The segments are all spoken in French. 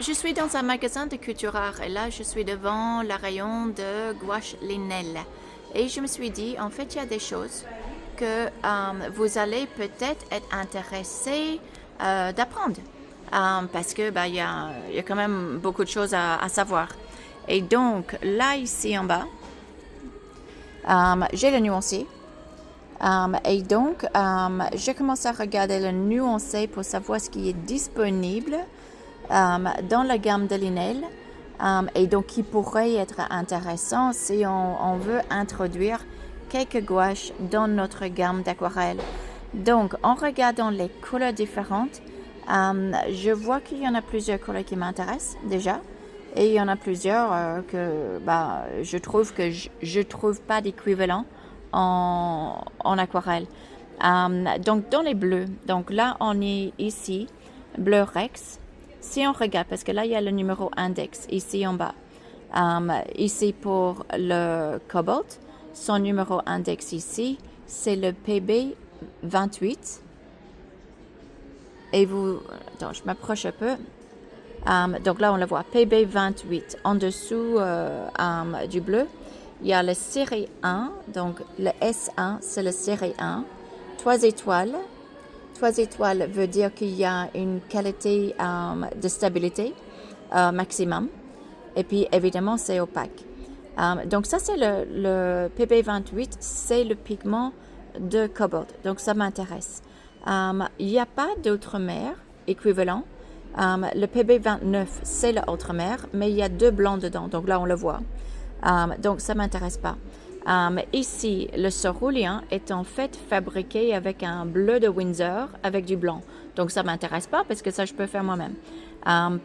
Je suis dans un magasin de couture art et là, je suis devant la rayon de gouache Linel. Et je me suis dit, en fait, il y a des choses que vous allez peut-être être intéressé d'apprendre. Parce que il y a quand même beaucoup de choses à savoir. Et donc, là, ici en bas, j'ai le nuancier. Et donc, je commence à regarder le nuancé pour savoir ce qui est disponible dans la gamme de Linel et donc qui pourrait être intéressant si on veut introduire quelques gouaches dans notre gamme d'aquarelle. Donc, en regardant les couleurs différentes, je vois qu'il y en a plusieurs couleurs qui m'intéressent déjà. Et il y en a plusieurs que je trouve que je trouve pas d'équivalent en aquarelle. Donc, dans les bleus, donc là, on est ici, bleu Rex. Si on regarde, parce que là, il y a le numéro index ici en bas. Ici, pour le cobalt, son numéro index ici, c'est le PB 28. Et attends, je m'approche un peu. Donc là, on le voit, PB 28. En dessous du bleu, il y a le série 1. Donc, le S1, c'est le série 1. 3 étoiles. 3 étoiles veut dire qu'il y a une qualité de stabilité maximum. Et puis, évidemment, c'est opaque. Donc, ça, c'est le PB28. C'est le pigment de cobalt. Donc, ça m'intéresse. Il n'y a pas d'autre mer équivalent. Le PB29, c'est le outre-mer, mais il y a 2 blancs dedans. Donc, là, on le voit. Donc, ça ne m'intéresse pas. Ici, le céruléen est en fait fabriqué avec un bleu de Windsor avec du blanc. Donc, ça ne m'intéresse pas parce que ça, je peux faire moi-même.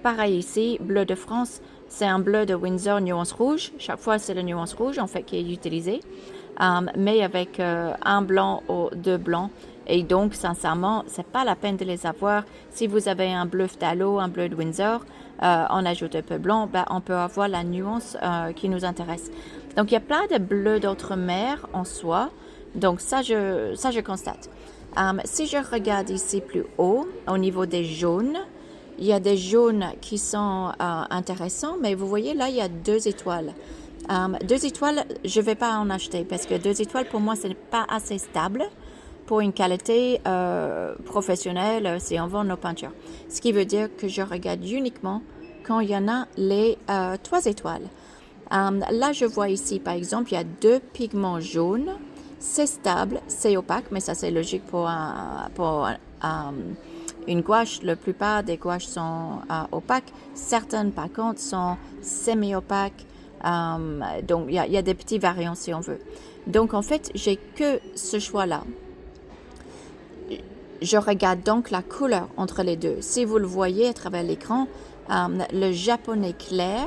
Pareil ici, bleu de France, c'est un bleu de Windsor nuance rouge. Chaque fois, c'est la nuance rouge en fait qui est utilisée, mais avec un blanc ou 2 blancs. Et donc, sincèrement, c'est pas la peine de les avoir. Si vous avez un bleu phthalo, un bleu de Windsor, on ajoute un peu blanc, on peut avoir la nuance qui nous intéresse. Donc, il y a plein de bleus d'autres mers en soi. Donc, ça, je constate. Si je regarde ici plus haut, au niveau des jaunes, il y a des jaunes qui sont intéressants, mais vous voyez, là, il y a 2 étoiles. 2 étoiles, je ne vais pas en acheter parce que 2 étoiles, pour moi, ce n'est pas assez stable pour une qualité professionnelle si on vend nos peintures. Ce qui veut dire que je regarde uniquement quand il y en a les 3 étoiles. Là, je vois ici, par exemple, il y a 2 pigments jaunes. C'est stable, c'est opaque, mais ça, c'est logique pour une gouache. La plupart des gouaches sont opaques. Certaines, par contre, sont semi-opaques. Donc, il y a des petits variants si on veut. Donc, en fait, j'ai que ce choix-là. Je regarde donc la couleur entre les deux. Si vous le voyez à travers l'écran, le japonais clair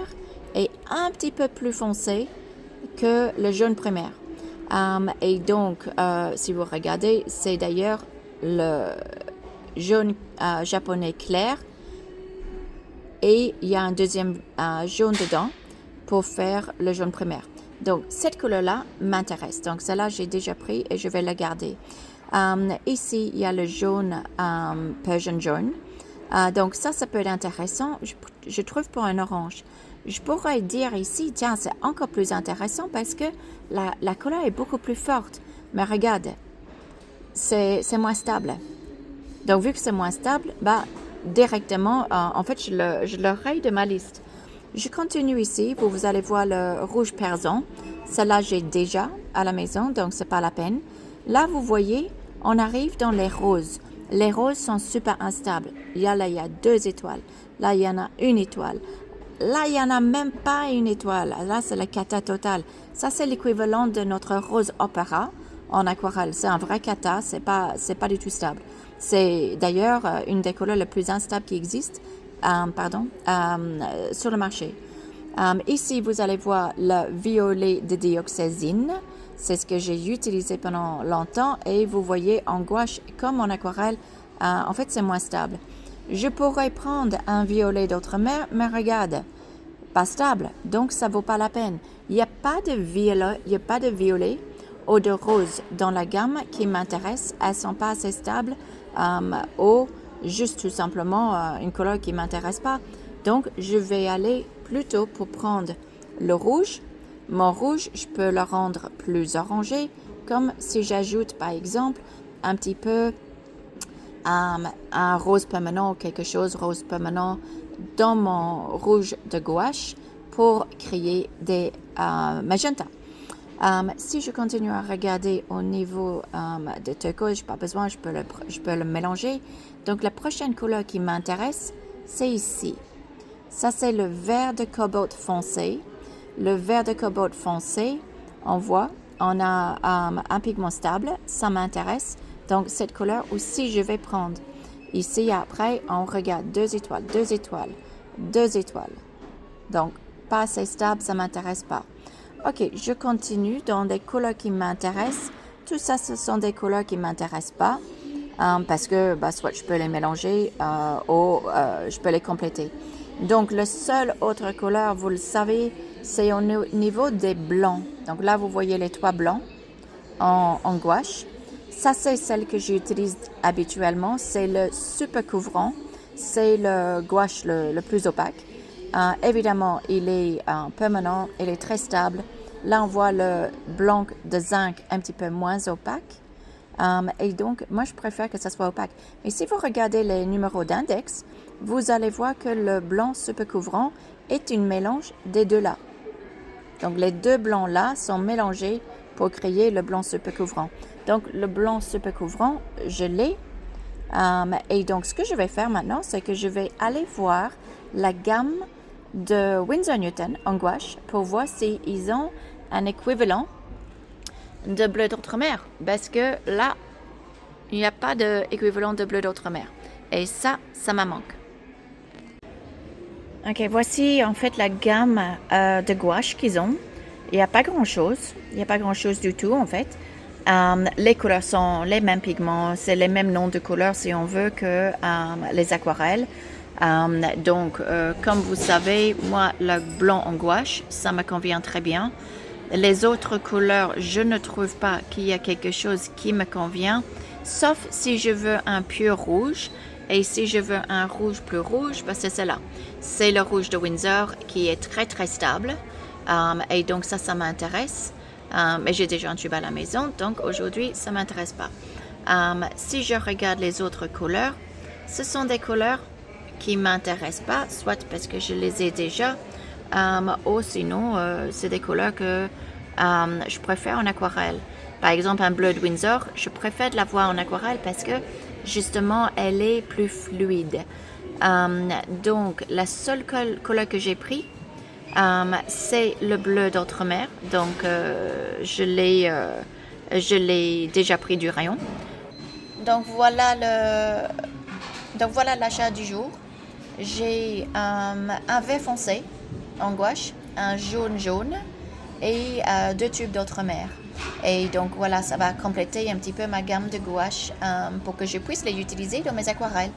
est un petit peu plus foncé que le jaune primaire. Et donc, si vous regardez, c'est d'ailleurs le jaune japonais clair et il y a un deuxième jaune dedans pour faire le jaune primaire. Donc, cette couleur-là m'intéresse. Donc, celle-là, j'ai déjà pris et je vais la garder. Ici, il y a le jaune Persian jaune. Donc, ça peut être intéressant, je trouve, pour un orange. Je pourrais dire ici, tiens, c'est encore plus intéressant parce que la couleur est beaucoup plus forte. Mais regarde, c'est moins stable. Donc, vu que c'est moins stable, directement, en fait, je le raye de ma liste. Je continue ici, vous allez voir le rouge persan. Celle-là, j'ai déjà à la maison, donc c'est pas la peine. Là, vous voyez, on arrive dans les roses. Les roses sont super instables. Il y a 2 étoiles. Là, il y en a 1 étoile. Là, il n'y en a même pas 1 étoile. Là, c'est la cata totale. Ça, c'est l'équivalent de notre rose opéra en aquarelle. C'est un vrai cata, c'est pas du tout stable. C'est d'ailleurs une des couleurs les plus instables qui existent sur le marché. Ici, vous allez voir le violet de dioxazine. C'est ce que j'ai utilisé pendant longtemps et vous voyez en gouache comme en aquarelle, en fait, c'est moins stable. Je pourrais prendre un violet d'outre-mer, mais regarde, pas stable, donc ça vaut pas la peine. Il n'y a pas de violet ou de rose dans la gamme qui m'intéresse. Elles sont pas assez stables ou juste tout simplement une couleur qui m'intéresse pas. Donc, je vais aller plutôt pour prendre le rouge. Mon rouge, je peux le rendre plus orangé, comme si j'ajoute par exemple un petit peu un rose permanent ou quelque chose rose permanent dans mon rouge de gouache pour créer des magenta. Si je continue à regarder au niveau de turquoise, pas besoin, je peux le mélanger. Donc la prochaine couleur qui m'intéresse, c'est ici. Ça, c'est le vert de cobalt foncé. Le vert de cobalt foncé, on voit, on a un pigment stable, ça m'intéresse. Donc, cette couleur aussi, je vais prendre. Ici, après, on regarde 2 étoiles, 2 étoiles, 2 étoiles. Donc, pas assez stable, ça ne m'intéresse pas. OK, je continue dans des couleurs qui m'intéressent. Tout ça, ce sont des couleurs qui ne m'intéressent pas parce que soit je peux les mélanger ou je peux les compléter. Donc, le seul autre couleur, vous le savez, c'est au niveau des blancs. Donc là, vous voyez les 3 blancs en gouache. Ça, c'est celle que j'utilise habituellement. C'est le super couvrant. C'est le gouache le plus opaque. Évidemment, il est permanent. Il est très stable. Là, on voit le blanc de zinc un petit peu moins opaque. Et donc, moi, je préfère que ça soit opaque. Mais si vous regardez les numéros d'index, vous allez voir que le blanc super couvrant est un mélange des deux là. Donc, les deux blancs là sont mélangés pour créer le blanc super couvrant. Donc, le blanc super couvrant, je l'ai. Et donc, ce que je vais faire maintenant, c'est que je vais aller voir la gamme de Winsor Newton en gouache pour voir s'ils ont un équivalent de bleu d'outre-mer. Parce que là, il n'y a pas d'équivalent de bleu d'outre-mer. Et ça me manque. Ok, voici en fait la gamme de gouache qu'ils ont. Il n'y a pas grand-chose. Il n'y a pas grand-chose du tout en fait. Les couleurs sont les mêmes pigments, c'est les mêmes noms de couleurs si on veut que les aquarelles. Donc, comme vous savez, moi, le blanc en gouache, ça me convient très bien. Les autres couleurs, je ne trouve pas qu'il y a quelque chose qui me convient, sauf si je veux un pur rouge. Et si je veux un rouge plus rouge, c'est celle-là. C'est le rouge de Windsor qui est très, très stable. Et donc, ça m'intéresse. Mais j'ai déjà un tube à la maison, donc aujourd'hui, ça ne m'intéresse pas. Si je regarde les autres couleurs, ce sont des couleurs qui ne m'intéressent pas, soit parce que je les ai déjà, ou sinon, c'est des couleurs que je préfère en aquarelle. Par exemple, un bleu de Windsor, je préfère l'avoir en aquarelle parce que, justement, elle est plus fluide. Donc, la seule couleur que j'ai pris, c'est le bleu d'outre-mer. Donc, je l'ai déjà pris du rayon. Donc, voilà l'achat du jour. J'ai un vert foncé en gouache, un jaune et 2 tubes d'outre-mer. Et donc, voilà, ça va compléter un petit peu ma gamme de gouache pour que je puisse les utiliser dans mes aquarelles.